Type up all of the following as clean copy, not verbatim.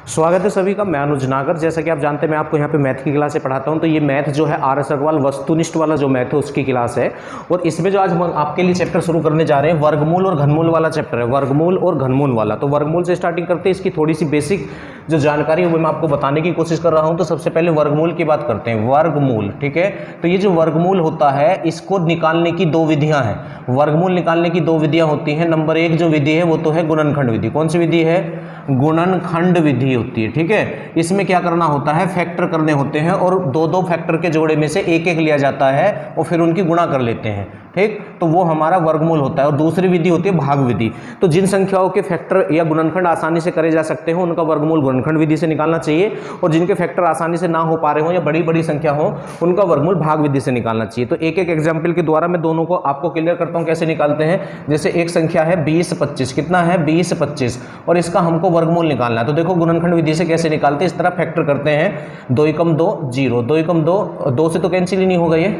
स्वागत है सभी का। मैं अनुज नागर। जैसा कि आप जानते हैं मैं आपको यहाँ पे मैथ की क्लास से पढ़ाता हूँ। तो ये मैथ जो है आर एस अग्रवाल वस्तुनिष्ठ वाला जो मैथ है उसकी क्लास है। और इसमें जो आज हम आपके लिए चैप्टर शुरू करने जा रहे हैं वर्गमूल और घनमूल वाला चैप्टर है, वर्गमूल और घनमूल वाला। तो वर्गमूल से स्टार्टिंग करते हैं। इसकी थोड़ी सी बेसिक जो जानकारी है वो मैं आपको बताने की कोशिश कर रहा हूँ। तो सबसे पहले वर्गमूल की बात करते हैं। वर्गमूल, ठीक है। तो ये जो वर्गमूल होता है इसको निकालने की दो विधियाँ हैं। वर्गमूल निकालने की दो विधियाँ होती हैं। नंबर एक जो विधि है वो तो है गुणनखंड विधि। कौन सी विधि है? गुणनखंड विधि होती है, ठीक है। इसमें क्या करना होता है? फैक्टर करने होते हैं और दो दो फैक्टर के जोड़े में से एक एक लिया जाता है और फिर उनकी गुणा कर लेते हैं, ठीक। तो वो हमारा वर्गमूल होता है। और दूसरी विधि होती है भाग विधि। तो जिन संख्याओं के फैक्टर या गुणनखंड आसानी से करे जा सकते हो उनका वर्गमूल गुणनखंड विधि से निकालना चाहिए, और जिनके फैक्टर आसानी से ना हो पा रहे हो या बड़ी बड़ी संख्या हो उनका वर्गमूल भाग विधि से निकालना चाहिए। तो एक एक एग्जाम्पल के द्वारा मैं दोनों को आपको क्लियर करता हूँ कैसे निकालते हैं। जैसे एक संख्या है 20 25, कितना है 20 25, और इसका हमको वर्गमूल निकालना है। तो देखो गुणनखंड विधि से कैसे निकालते हैं। इस तरह फैक्टर करते हैं। 2 एकम 2 0, 2 एकम 2, 2 से तो कैंसिल ही नहीं होगा, ये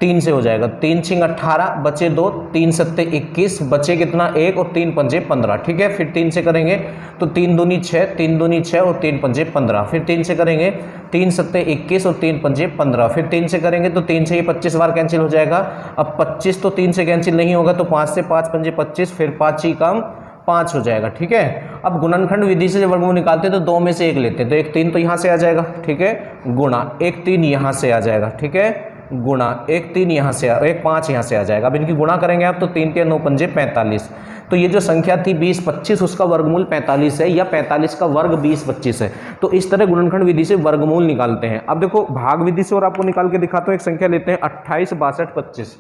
3 से हो जाएगा। 3 छिंग 18 बचे 2, 3 सत्ते 21, बचे कितना 1 और 3 पंजे 15, ठीक है। फिर 3 से करेंगे तो 3 दूनी 6, 3 दूनी 6 और 3 पंजे 15। फिर 3 से करेंगे 3 सत्ते 21 और 3 पंजे 15। फिर 3 से करेंगे तो 3 से ये 25 बार कैंसिल हो जाएगा। अब 25 तो 3 से कैंसिल नहीं होगा, तो 5 से 5 पंजे 25, फिर 5 ही कम 5 हो जाएगा, ठीक है। अब गुणनखंड विधि से जब वर्गमूल निकालते हैं तो 2 में से 1 लेते हैं। तो एक 3 तो यहाँ से आ जाएगा, ठीक है, गुणा एक 3 यहाँ से आ जाएगा, ठीक है, गुणा एक 3 यहाँ से, एक 5 यहाँ से आ जाएगा। अब इनकी गुणा करेंगे आप तो 3 3 9 पंजे 45। तो ये जो संख्या थी 20 25 उसका वर्गमूल 45 है, या 45 का वर्ग 20 25 है। तो इस तरह गुणनखंड विधि से वर्गमूल निकालते हैं। अब देखो भाग विधि से और आपको निकाल के दिखाता हूँ। एक संख्या लेते हैं 28 62 25,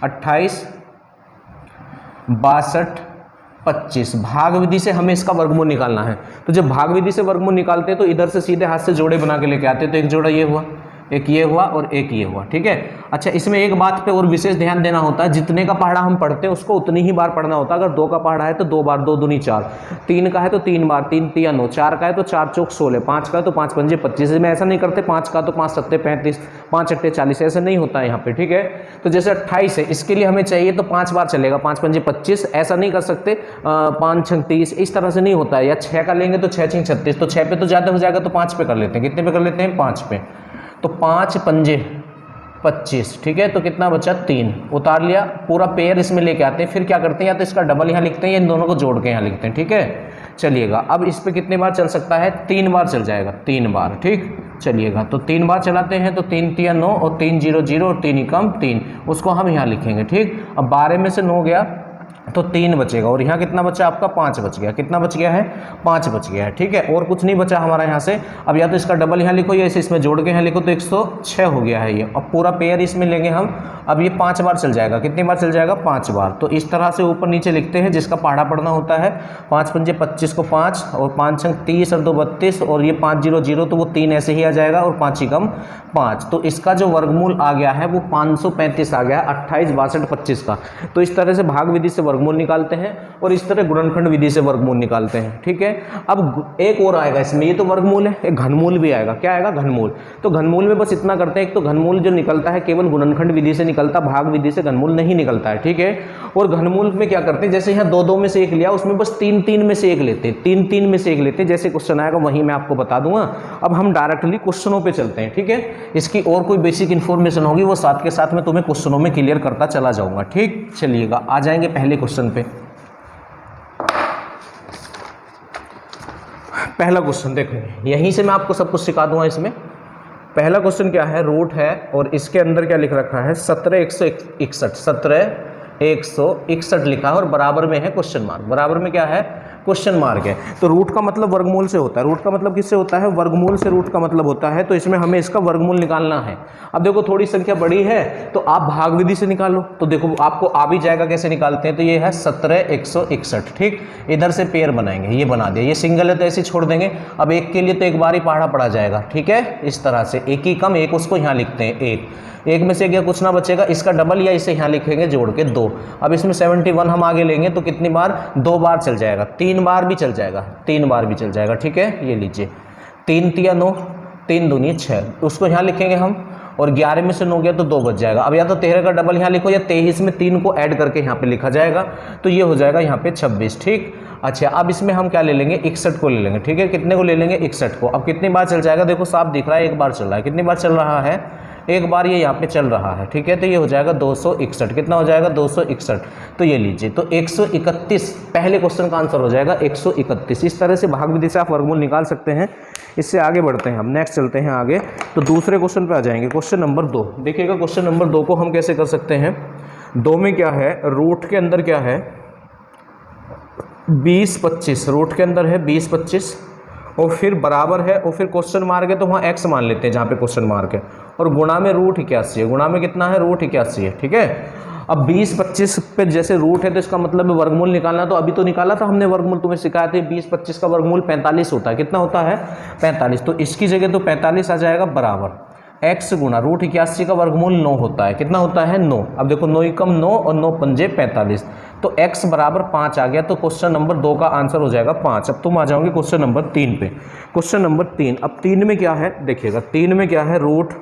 28 62 25। भाग विधि से हमें इसका वर्गमूल निकालना है। तो जब भाग विधि से वर्गमूल निकालते हैं तो इधर से सीधे हाथ से जोड़े बना के लेके आते हैं। तो एक जोड़ा ये हुआ, एक ये हुआ और एक ये हुआ, ठीक है। अच्छा, इसमें एक बात पे और विशेष ध्यान देना होता है। जितने का पहाड़ा हम पढ़ते हैं उसको उतनी ही बार पढ़ना होता है। अगर 2 का पहाड़ा है तो 2 बार, 2 दूनी 4, 3 का है तो 3 बार, 3 तिया 9, 4 का है तो 4 चौक 16, 5 का है तो 5 पंजे 25। इसमें ऐसा नहीं करते 5 का तो 5 सत्ते 35, 5 अट्ठे 40, ऐसा नहीं होता है यहाँ पे, ठीक है। तो जैसे 28 है, इसके लिए हमें चाहिए तो 5 बार चलेगा, 5 पंजे 25, ऐसा नहीं कर सकते 5 छंग 30, इस तरह से नहीं होता है। या 6 का लेंगे तो 6 छिंग 36, तो 6 पे तो ज़्यादा हो जाएगा तो 5 पे कर लेते हैं। कितने पे कर लेते हैं? 5 पे। तो 5 पंजे 25, ठीक है। तो कितना बचा? 3 उतार लिया। पूरा पेयर इसमें लेके आते हैं। फिर क्या करते हैं, या तो इसका डबल यहाँ लिखते हैं या इन दोनों को जोड़ के यहाँ लिखते हैं, ठीक है। चलिएगा, अब इस पे कितने बार चल सकता है? 3 बार चल जाएगा, 3 बार, ठीक। चलिएगा, तो 3 बार चलाते हैं। तो 3 तिया 9 और 3 0 0 और 3 एकम 3, उसको हम यहाँ लिखेंगे, ठीक। अब 12 में से 9 गया तो 3 बचेगा, और यहाँ कितना बचा आपका? 5 बच गया। कितना बच गया है? 5 बच गया है, ठीक है। और कुछ नहीं बचा हमारा यहाँ से। अब या तो इसका डबल यहाँ लिखो या इसे इसमें जोड़ के यहाँ लिखो, तो 106 हो गया है ये। अब पूरा पेयर इसमें लेंगे हम। अब ये 5 बार चल जाएगा। कितनी बार चल जाएगा? 5 बार। तो इस तरह से ऊपर नीचे लिखते हैं जिसका पहाड़ा पढ़ना होता है। 5 पंजे 25 को 5 और 5 छंग 30 और 2 32, और ये 5 0 0 तो वो 3 ऐसे ही आ जाएगा, और 5 एकम 5। तो इसका जो वर्गमूल आ गया है वो 535 आ गया, 28 62 25 का। तो इस तरह से भाग विधि से वर्गमूल निकालते हैं और इस तरह गुणनखंड विधि से वर्गमूल निकालते हैं, ठीक है। अब एक और आएगा इसमें, ये तो वर्गमूल है, एक घनमूल भी आएगा। क्या आएगा? घनमूल। तो घनमूल में बस इतना करते हैं, एक तो घनमूल जो निकलता है केवल गुणनखंड विधि से निकलता, भाग विधि से घनमूल नहीं निकलता है, ठीक है। और घनमूल में क्या करते हैं, जैसे यहाँ 2 2 में से 1 लिया, उसमें बस 3 3 में से 1 लेते हैं, 3 3 में से 1 लेते हैं। जैसे क्वेश्चन आएगा वहीं मैं आपको बता दूंगा। अब हम डायरेक्टली क्वेश्चनों पे चलते हैं, ठीक है। इसकी और कोई बेसिक इन्फॉर्मेशन होगी वो साथ के साथ मैं तुम्हें क्वेश्चनों में क्लियर करता चला जाऊंगा, ठीक। चलिएगा, आ जाएंगे पहले क्वेश्चन पे। पहला क्वेश्चन देखो, यहीं से मैं आपको सब कुछ सिखा दूंगा। इसमें पहला क्वेश्चन क्या है? रूट है और इसके अंदर क्या लिख रखा है? 17 161, 17 161 लिखा है और बराबर में है क्वेश्चन मार्क। बराबर में क्या है? क्वेश्चन मार्क है। तो रूट का मतलब वर्गमूल से होता है। रूट का मतलब किससे होता है? वर्गमूल से रूट का मतलब होता है। तो इसमें हमें इसका वर्गमूल निकालना है। अब देखो थोड़ी संख्या बड़ी है तो आप भाग विधि से निकालो। तो देखो आपको आ भी जाएगा कैसे निकालते हैं। तो ये है 17 161, ठीक। इधर से पेयर बनाएंगे, ये बना दिया। ये सिंगल है तो ऐसे छोड़ देंगे। अब एक के लिए तो एक बार ही पहाड़ा पड़ा जाएगा, ठीक है। इस तरह से एक ही कम, एक उसको यहाँ लिखते हैं, एक में से क्या कुछ ना बचेगा, इसका डबल या इसे यहाँ लिखेंगे जोड़ के 2। अब इसमें 71 हम आगे लेंगे तो कितनी बार? 2 बार चल जाएगा, 3 बार भी चल जाएगा, 3 बार भी चल जाएगा, ठीक है। ये लीजिए, 3 तिया 9, 3 दूनी 6, उसको यहाँ लिखेंगे हम। और 11 में से 9 गया तो 2 बच जाएगा। अब या तो 13 का डबल यहाँ लिखो या 23 में 3 को ऐड करके यहाँ पे लिखा जाएगा, तो ये हो जाएगा यहाँ पे 26, ठीक। अच्छा अब इसमें हम क्या ले लेंगे, 61 को ले लेंगे, ठीक है। कितने को ले लेंगे, 61 को। अब कितनी बार चल जाएगा, देखो साफ दिख रहा है, एक बार चल रहा है। कितनी बार चल रहा है, एक बार ये यहाँ पे चल रहा है, ठीक है। तो ये हो जाएगा 261, कितना हो जाएगा 261। तो ये लीजिए, तो 131 पहले क्वेश्चन का आंसर हो जाएगा 131। इस तरह से भाग विधि से आप वर्गमूल निकाल सकते हैं। इससे आगे बढ़ते हैं हम, नेक्स्ट चलते हैं आगे। तो दूसरे क्वेश्चन पे आ जाएंगे, क्वेश्चन नंबर 2। देखिएगा क्वेश्चन नंबर 2 को हम कैसे कर सकते हैं। 2 में क्या है, रूट के अंदर क्या है 20 25, रूट के अंदर है 20 25 और फिर बराबर है और फिर क्वेश्चन मार्क है तो वहाँ x मान लेते हैं जहाँ पे क्वेश्चन मार्क है, और गुणा में रूट 81 है। गुणा में कितना है, रूट 81 है, ठीक है। अब 20 25 पे जैसे रूट है तो इसका मतलब है वर्गमूल निकालना। तो अभी तो निकाला था हमने वर्गमूल, तुम्हें सिखाया था 20 25 का वर्गमूल 45 होता है। कितना होता है, 45। तो इसकी जगह तो 45 आ जाएगा बराबर x गुणा रूट 81 का वर्गमूल 9 होता है। कितना होता है, 9। अब देखो 9 एकम 9 और 9 पंजे 45, तो x बराबर 5 आ गया। तो क्वेश्चन नंबर 2 का आंसर हो जाएगा 5। अब तुम आ जाओगे क्वेश्चन नंबर 3 पे। क्वेश्चन नंबर 3, अब 3 में क्या है, देखिएगा 3 में क्या है, रूट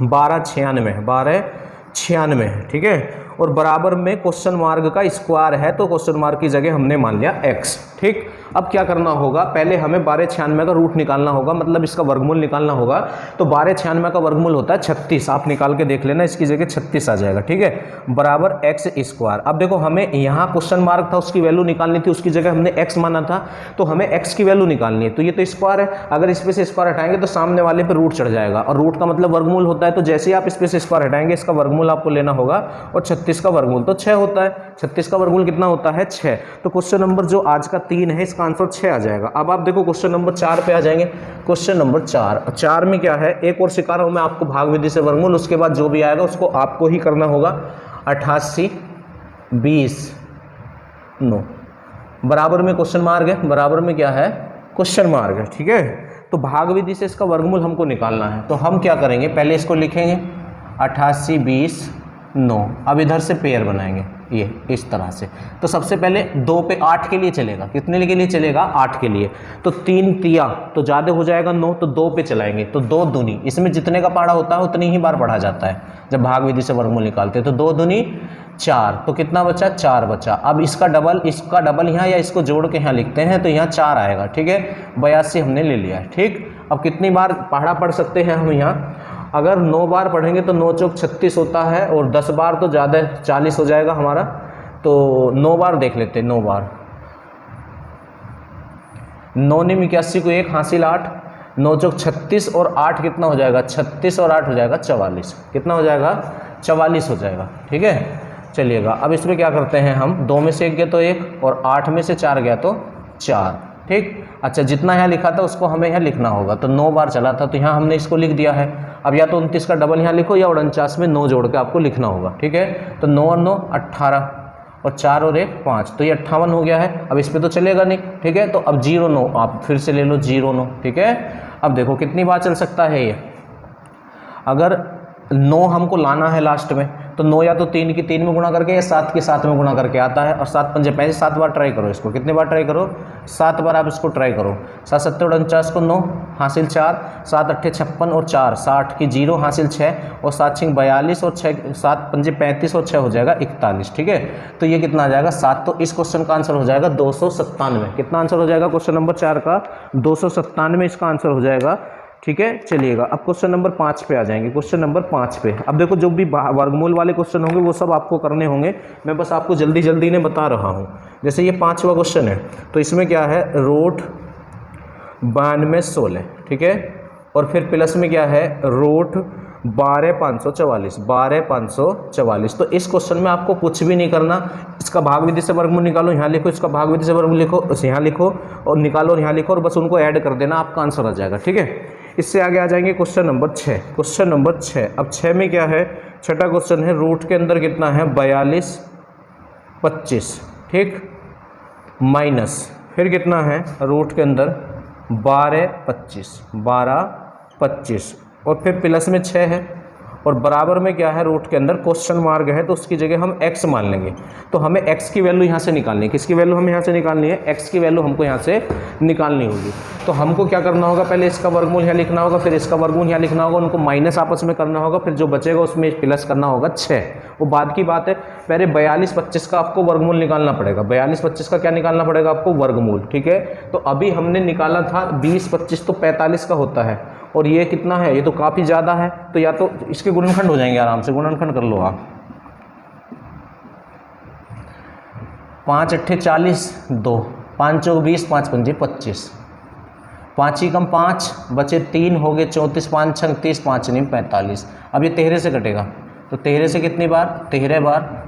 1296 है, ठीक है। और बराबर में क्वेश्चन मार्क का स्क्वायर है, तो क्वेश्चन मार्क की जगह हमने मान लिया x, ठीक। अब क्या करना होगा, पहले हमें 1296 का रूट निकालना होगा, मतलब इसका वर्गमूल निकालना होगा। तो 1296 का वर्गमूल होता है 36, आप निकाल के देख लेना, इसकी जगह 36 आ जाएगा, ठीक है, बराबर x स्क्वायर। अब देखो हमें यहाँ क्वेश्चन मार्क था, उसकी वैल्यू निकालनी थी, उसकी जगह हमने x माना था, तो हमें x की वैल्यू निकालनी है। तो ये तो स्क्वायर है, अगर इस पे से स्क्वायर हटाएंगे तो सामने वाले पे रूट चढ़ जाएगा, और रूट का मतलब वर्गमूल होता है। तो जैसे ही आप इस पे से स्क्वायर हटाएंगे, इसका वर्गमूल आपको लेना होगा, और 36 का वर्गमूल तो 6 होता है। 36 का वर्गमूल कितना होता है, 6। तो क्वेश्चन नंबर जो आज का 3 है, इसका आंसर 6 आ जाएगा। अब आप देखो क्वेश्चन नंबर 4 पे आ जाएंगे। क्वेश्चन नंबर 4 में क्या है, एक और सिखा रहा हूं मैं आपको भाग विधि से वर्गमूल, उसके बाद जो भी आएगा उसको आपको ही करना होगा। 88 20 9 बराबर में क्वेश्चन मार्क है, बराबर में क्या है, क्वेश्चन मार्क है, ठीक है। तो भाग विधि से इसका वर्गमूल हमको निकालना है। तो हम क्या करेंगे, पहले इसको लिखेंगे 88 20 9। अब इधर से पेयर बनाएंगे ये इस तरह से। तो सबसे पहले 2 पे 8 के लिए चलेगा, कितने के लिए चलेगा, 8 के लिए। तो 3 तिया तो ज़्यादा हो जाएगा 9, तो 2 पे चलाएंगे, तो 2 दूनी, इसमें जितने का पढ़ा होता है उतनी ही बार पढ़ा जाता है जब भाग विधि से वर्गमूल निकालते हैं। तो 2 दूनी 4, तो कितना बचा, 4 बचा। अब इसका डबल यहाँ या इसको जोड़ के यहाँ लिखते हैं, तो यहाँ 4 आएगा, ठीक है। 82 हमने ले लिया है, ठीक। अब कितनी बार पढ़ा पढ़ सकते हैं हम यहाँ, अगर 9 बार पढ़ेंगे तो 9 चौक 36 होता है, और 10 बार तो ज़्यादा 40 हो जाएगा हमारा। तो 9 बार देख लेते हैं, 9 बार 9 ने 81 को 1 हासिल 8, 9 चौक 36 और 8 कितना हो जाएगा, 36 और 8 हो जाएगा 44। कितना हो जाएगा, 44 हो जाएगा, ठीक है। चलिएगा अब इसमें क्या करते हैं हम, 2 में से 1 गया तो 1 और 8 में से 4 गया तो 4, ठीक। अच्छा जितना यहाँ लिखा था उसको हमें यहाँ लिखना होगा। तो 9 बार चला था तो यहाँ हमने इसको लिख दिया है। अब या तो 29 का डबल यहाँ लिखो या 49 में 9 जोड़ के आपको लिखना होगा, ठीक है। तो 9 और 9 18 और 4 और 1 5, तो ये 58 हो गया है। अब इस पर तो चलेगा नहीं, ठीक है। तो अब 0 9 आप फिर से ले लो, 0 9, ठीक है। अब देखो कितनी बार चल सकता है ये, अगर 9 हमको लाना है लास्ट में, तो 9 या तो 3 की 3 में गुणा करके या 7 की 7 में गुणा करके आता है, और 7 पंजे 35, 7 बार ट्राई करो इसको। कितने बार ट्राई करो, 7 बार आप इसको ट्राई करो। 7 7 49 को 9 हासिल 4, 7 8 56 और 4 60 की 0 हासिल 6 और 7 6 42 और 6 7 पंजे 35 और 6 हो जाएगा 41, ठीक है। तो ये कितना आ जाएगा 7। तो इस क्वेश्चन का आंसर हो जाएगा 297। कितना आंसर हो जाएगा क्वेश्चन नंबर 4 का, 297 इसका आंसर हो जाएगा, ठीक है। चलिएगा अब क्वेश्चन नंबर 5 पे आ जाएंगे। क्वेश्चन नंबर 5 पे अब देखो जो भी वर्गमूल वाले क्वेश्चन होंगे वो सब आपको करने होंगे, मैं बस आपको जल्दी जल्दी ने बता रहा हूँ। जैसे ये 5वां क्वेश्चन है, तो इसमें क्या है, रूट 92 16, ठीक है। और फिर प्लस में क्या है, रूट 12 544, 12 544। तो इस क्वेश्चन में आपको कुछ भी नहीं करना, इसका भाग विधि से वर्गमूल निकालो, यहाँ लिखो, इसका भाग विधि से वर्गमूल लिखो, यहाँ लिखो और निकालो, यहाँ लिखो, और बस उनको ऐड कर देना, आपका आंसर आ जाएगा, ठीक है। इससे आगे आ जाएंगे क्वेश्चन नंबर 6। क्वेश्चन नंबर 6, अब 6 में क्या है, छठा क्वेश्चन है, रूट के अंदर कितना है, 42 25, ठीक, माइनस फिर कितना है, रूट के अंदर 12 25 और फिर प्लस में 6 है, और बराबर में क्या है, रूट के अंदर क्वेश्चन मार्क है, तो उसकी जगह हम x मान लेंगे। तो हमें x की वैल्यू यहाँ से निकालनी है। किसकी वैल्यू हमें यहाँ से निकालनी है? x की वैल्यू हमको यहाँ से निकालनी होगी। तो हमको क्या करना होगा, पहले इसका वर्गमूल यहाँ लिखना होगा, फिर इसका वर्गमूल यहाँ लिखना होगा, उनको माइनस आपस में करना होगा, फिर जो बचेगा उसमें प्लस करना होगा 6। वो बाद की बात है। पहले 42/25 का आपको वर्गमूल निकालना पड़ेगा। 42/25 का क्या निकालना पड़ेगा आपको? वर्गमूल। ठीक है, तो अभी हमने निकाला था 20/25 तो 45 का होता है, और ये कितना है? ये तो काफ़ी ज़्यादा है, तो या तो इसके गुणनखंड हो जाएंगे, आराम से गुणनखंड कर लो आप। 5 8 40, 2 5 चौक 20, 5 पंजे 25, 5 ही कम 5 बचे 3 हो गए 34, 5 छंग 30, 5 नहीं 45। अब ये 13 से कटेगा, तो 13 से कितनी बार? 13 बार,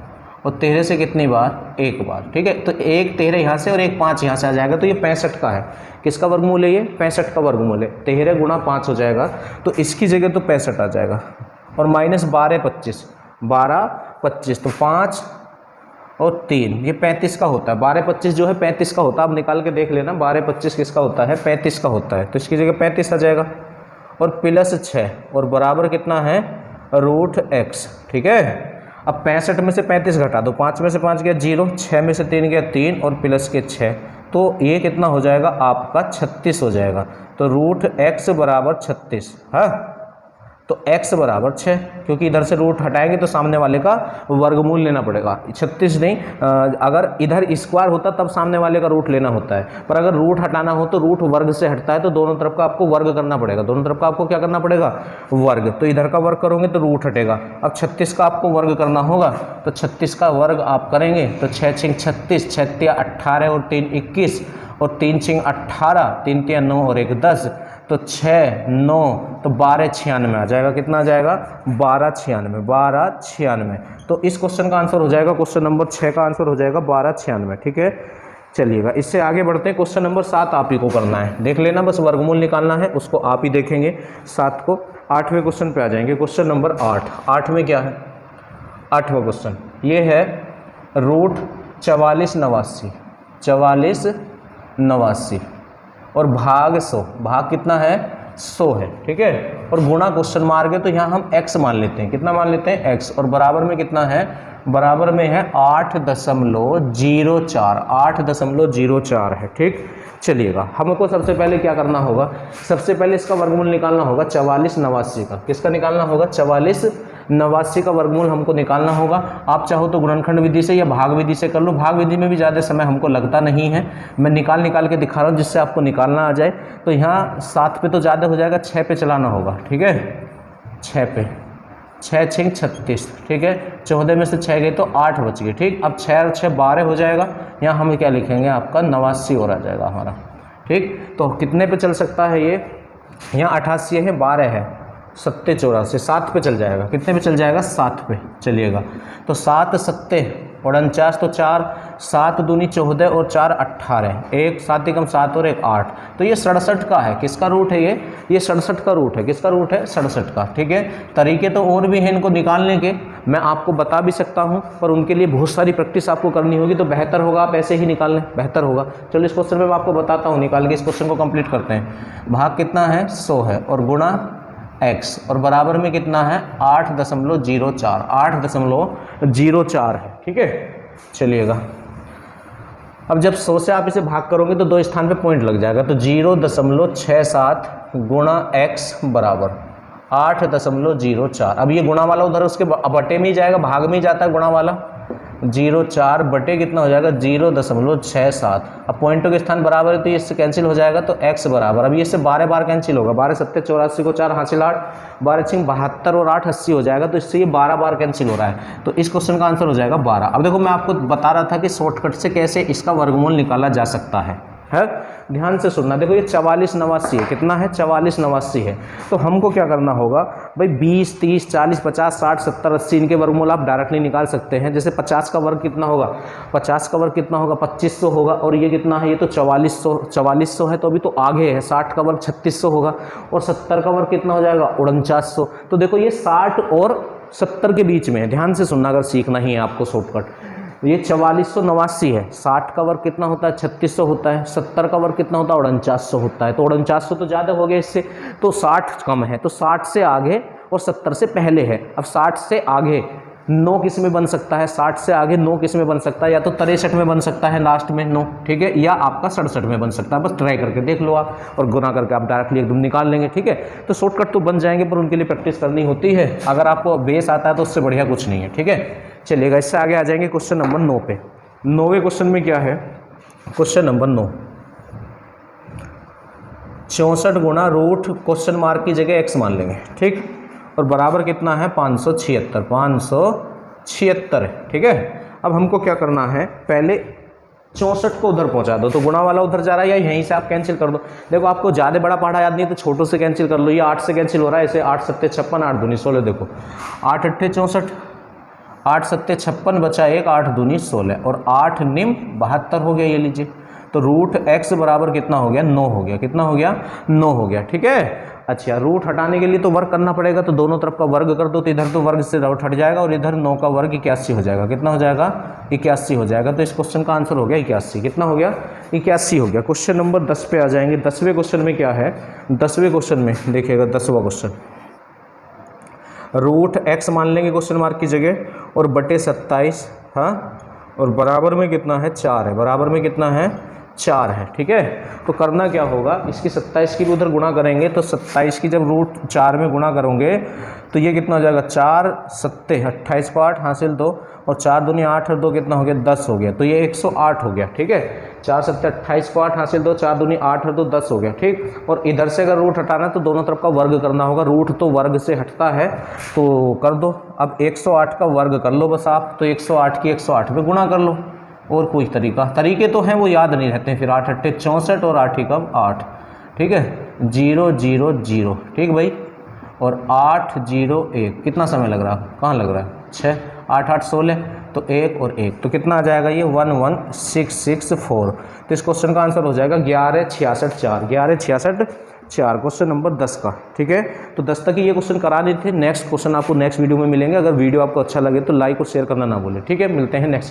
और 13 से कितनी बार? 1 बार। ठीक है, तो 1 13 यहाँ से और 1 5 यहाँ से आ जाएगा, तो ये 65 का है। किसका वर्गमूल है ये? 65 का वर्गमूल है। 13 गुणा 5 हो जाएगा, तो इसकी जगह तो 65 आ जाएगा, और माइनस 12/25, 12/25 तो 5 और 3 ये 35 का होता है। 12/25 जो है 35 का होता है। आप निकाल के देख लेना, 12/25 किसका होता है? 35 का होता है, तो इसकी जगह 35 आ जाएगा, और प्लस 6, और बराबर कितना है? √x। ठीक है, अब 65 में से 35 घटा दो, 5 में से 5 गया 0, 6 में से 3 गया 3, और प्लस के 6, तो ये कितना हो जाएगा आपका? 36 हो जाएगा। तो √x बराबर 36। हाँ, तो x बराबर 6, क्योंकि इधर से रूट हटाएंगे तो सामने वाले का वर्गमूल लेना पड़ेगा। 36 नहीं, अगर इधर स्क्वायर होता तब सामने वाले का रूट लेना होता है, पर अगर रूट हटाना हो तो रूट वर्ग से हटता है, तो दोनों तरफ का आपको वर्ग करना पड़ेगा। दोनों तरफ का आपको क्या करना पड़ेगा? वर्ग। तो इधर का वर्ग करोगे तो रूट हटेगा। अब 36 का आपको वर्ग करना होगा, तो 36 का वर्ग आप करेंगे तो 6 6 36, 6 3 18 और 3 21, और 3 6 18, 3 3 9 और 1 10, तो 6 9 तो 1296 आ जाएगा। कितना आ जाएगा? 1296, 1296। तो इस क्वेश्चन का आंसर हो जाएगा, क्वेश्चन नंबर 6 का आंसर हो जाएगा 1296। ठीक है, चलिएगा इससे आगे बढ़ते हैं। क्वेश्चन नंबर 7 आप ही को करना है, देख लेना, बस वर्गमूल निकालना है, उसको आप ही देखेंगे 7 को। 8वें क्वेश्चन पे आ जाएंगे, क्वेश्चन नंबर 8। 8 में क्या है? 8वां क्वेश्चन ये है, √44 89, 44 89 और भाग 100। भाग कितना है? 100 है। ठीक है, और गुणा क्वेश्चन मार्क है, तो यहाँ हम x मान लेते हैं। कितना मान लेते हैं? x। और बराबर में कितना है? बराबर में है 8.04, 8.04 है। ठीक, चलिएगा हमको सबसे पहले क्या करना होगा? सबसे पहले इसका वर्गमूल निकालना होगा 44 89 का। किसका निकालना होगा? 44 89 का वर्गमूल हमको निकालना होगा। आप चाहो तो गुणनखंड विधि से या भाग विधि से कर लो। भाग विधि में भी ज़्यादा समय हमको लगता नहीं है, मैं निकाल के दिखा रहा हूँ जिससे आपको निकालना आ जाए। तो यहाँ 7 पे तो ज़्यादा हो जाएगा, 6 पे चलाना होगा। ठीक है, 6 पे, 6 6 36। ठीक है, 14 में से 6 गए तो 8 बच गए। ठीक, अब 6 और 6 12 हो जाएगा। यहाँ हम क्या लिखेंगे? आपका 89 और आ जाएगा हमारा। ठीक, तो कितने पे चल सकता है ये? यहाँ 88 है, 12 है, 7 84, 7 पे चल जाएगा। कितने पे चल जाएगा? 7 पे चलिएगा। तो 7 7 49, तो 4 7 दूनी 14 और 4 18, 1 7 कम 7 और 1 8, तो ये 67 का है। किसका रूट है ये 67 का रूट है। किसका रूट है? 67 का। ठीक है, तरीके तो और भी हैं इनको निकालने के, मैं आपको बता भी सकता हूं, पर उनके लिए बहुत सारी प्रैक्टिस आपको करनी होगी, तो बेहतर होगा आप ऐसे ही निकाल लें, बेहतर होगा। चलो इस क्वेश्चन में मैं आपको बताता हूँ, निकाल के इस क्वेश्चन को कंप्लीट करते हैं। भाग कितना है? 100 है, और गुणा x, और बराबर में कितना है? 8.04, 8.04 है। ठीक है, चलिएगा अब जब 100 से आप इसे भाग करोगे तो 2 स्थान पे पॉइंट लग जाएगा, तो 0.67 गुणा x बराबर 8.04। अब ये गुणा वाला उधर उसके बटे में ही जाएगा, भाग में ही जाता है गुणा वाला। 0.4 बटे कितना हो जाएगा? 0.67। अब पॉइंटों के स्थान बराबर है तो ये इससे कैंसिल हो जाएगा, तो x बराबर, अब ये इससे 12 बार कैंसिल होगा। 12 7 84 को 4 हासिल 8, 12 6 72 और 8 80 हो जाएगा, तो इससे ये 12 बार कैंसिल हो रहा है, तो इस क्वेश्चन का आंसर हो जाएगा 12। अब देखो मैं आपको बता रहा था कि शॉर्टकट से कैसे इसका वर्गमूल निकाला जा सकता है। ध्यान से सुनना। देखो ये 44 89 है, कितना है? 44 89 है। तो हमको क्या करना होगा भाई? 20 30 40 50 60 70 80 इनके वर्गमूल आप डायरेक्टली निकाल सकते हैं। जैसे 50 का वर्ग कितना होगा? 50 का वर्ग कितना होगा? 2500 होगा, और ये कितना है? ये तो 4400 है, तो अभी तो आगे है। 60 का वर्ग 3600 होगा, और 70 का वर्ग कितना हो जाएगा? 4900। तो देखो ये 60 और 70 के बीच में है। ध्यान से सुनना अगर सीखना ही है आपको शॉर्टकट। ये 4489 है। 60 का वर्ग कितना होता है? 3600 होता है। 70 का वर्ग कितना होता है? 4900 होता है। तो 4900 तो ज़्यादा हो गया इससे, तो 60 कम है, तो 60 से आगे और 70 से पहले है। अब 60 से आगे 9 किस में बन सकता है, 60 से आगे 9 किस में बन सकता है, या तो 63 में बन सकता है लास्ट में 9, ठीक है, या आपका 67 में बन सकता है। बस ट्राई करके देख लो आप, और गुना करके आप डायरेक्टली एकदम निकाल लेंगे, ठीक है। तो शॉर्टकट तो बन जाएंगे, पर उनके लिए प्रैक्टिस करनी होती है। अगर आपको बेस आता है तो उससे बढ़िया कुछ नहीं है, ठीक है। चलिएगा, इससे आगे आ जाएंगे क्वेश्चन नंबर 9 पे। 9वें क्वेश्चन में क्या है, क्वेश्चन नंबर 9, 64 गुना रूट क्वेश्चन मार्क की जगह x मान लेंगे, ठीक, और बराबर कितना है 576, 576 है, ठीक है। अब हमको क्या करना है, पहले 64 को उधर पहुंचा दो, तो गुणा वाला उधर जा रहा है, या यहीं से आप कैंसिल कर दो। देखो आपको ज़्यादा बड़ा पहाड़ा याद नहीं है तो छोटों से कैंसिल कर लो, ये 8 से कैंसिल हो रहा है, ऐसे 8 सत्ते 56, 8 दूनी 16, देखो 8 अट्ठे 64, 8 सत्ते 56 बचा 1, 8 दूनी 16, और 8 निम 72 हो गया, ये लीजिए। तो रूट x बराबर कितना हो गया, 9 हो गया, कितना हो गया, 9 हो गया, ठीक है। अच्छा, रूट हटाने के लिए तो वर्ग करना पड़ेगा, तो दोनों तरफ का वर्ग कर दो, तो इधर तो वर्ग से रूट हट जाएगा, और इधर 9 का वर्ग 81 हो जाएगा, कितना हो जाएगा, 81 हो जाएगा। तो इस क्वेश्चन का आंसर हो गया 81, कितना हो गया, 81 हो गया। क्वेश्चन नंबर 10 पे आ जाएंगे। 10वें क्वेश्चन में क्या है, 10वें क्वेश्चन में देखिएगा, 10वां क्वेश्चन, रूट x मान लेंगे क्वेश्चन मार्क की जगह, और बटे 27, हाँ, और बराबर में कितना है, 4 है, बराबर में कितना है, 4 है, ठीक है। तो करना क्या होगा, इसकी 27 की भी उधर गुणा करेंगे, तो 27 की जब रूट 4 में गुणा करोगे तो ये कितना हो जाएगा, 4 सत्ते 28 को 8 हासिल 2, और 4 दूनी 8 और 2 कितना हो गया, 10 हो गया, तो ये 108 हो गया, ठीक है। 4 सत्ते 28 को 8 हासिल 2, 4 दूनी 8 और 2 10 हो गया, ठीक। और इधर से अगर रूट हटाना तो दोनों तरफ का वर्ग करना होगा, रूट तो वर्ग से हटता है, तो कर दो। अब 108 का वर्ग कर लो बस आप, तो 108 की 108 पे गुणा कर लो, और कोई तरीके तो हैं, वो याद नहीं रहते हैं फिर। 8 अट्ठे 64 और 8 का 8, ठीक है, 0 0 0, ठीक भाई, और 8 0 1, कितना समय लग रहा है, कहाँ लग रहा है, 6, 8 8 16, तो 1 और 1, तो कितना आ जाएगा ये 11664। तो इस क्वेश्चन का आंसर हो जाएगा 1166 4, 1166 4, क्वेश्चन नंबर 10 का, ठीक है। तो 10 तक ही ये क्वेश्चन करा देते थे। नेक्स्ट क्वेश्चन आपको नेक्स्ट वीडियो में मिलेंगे। अगर वीडियो आपको अच्छा लगे तो लाइक और शेयर करना ना भूलें, ठीक है। मिलते हैं नेक्स्ट